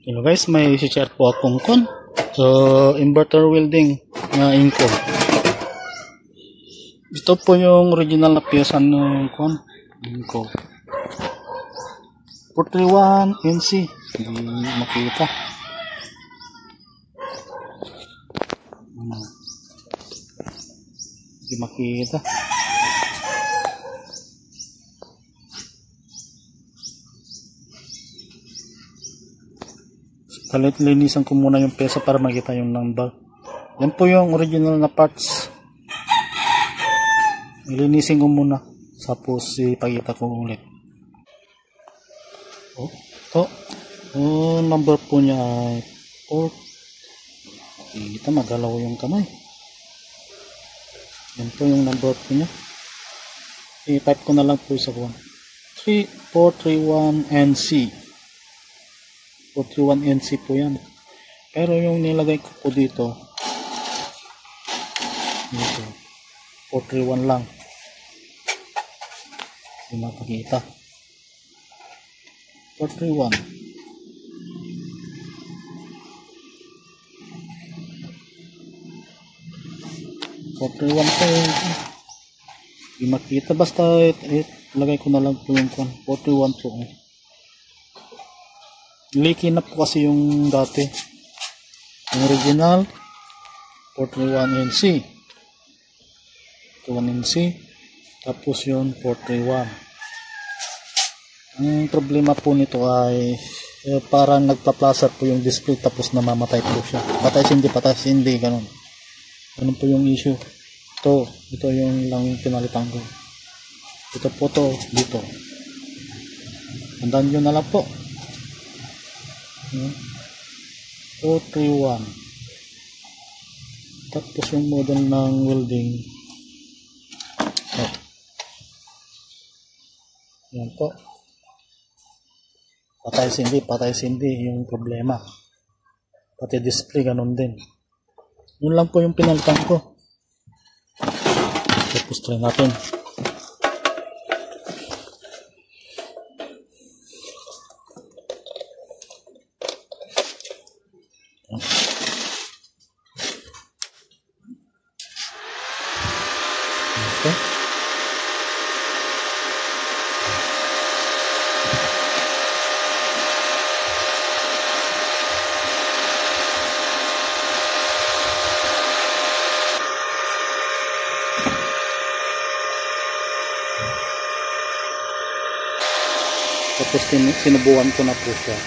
Hello guys, may share po akong inverter welding na inko. Ito po yung original na pyesa ng inko. 431 NC. Hindi makita. Hindi makita. Linisan ko muna yung pyesa para makita yung number. Yan po yung original na parts. Ilinisin ko muna. Tapos ipakita ko ulit. Ito. Number po niya ay 4. Kita magalaw yung kamay. Yan po yung number po niya. I-type ko na lang po sa 431 NC. 431 NC po yan. Pero yung nilagay ko po dito 431 lang. Hindi mapakita. 431 431 po yun. Hindi makita. Basta lagay ko na lang po yung 431 po. Leaky na po kasi yung dati. Yung original 431 NC. 431 NC. Tapos yun 431. Ang problema po nito ay parang nagpa-plaster po yung display tapos namamatay po siya. Patay hindi ganun. Ganun po yung issue. Ito yung lang yung pinalitan ko. Ito po dito. Tandaan nyo na lang po. 431. Tapos yung model ng welding. Yan po. Patay sindi yung problema. Pati display ganun din. Yun lang po yung pinalitan ko. Tapos try natin. Okay. Tapos sinubukan ko na po siya.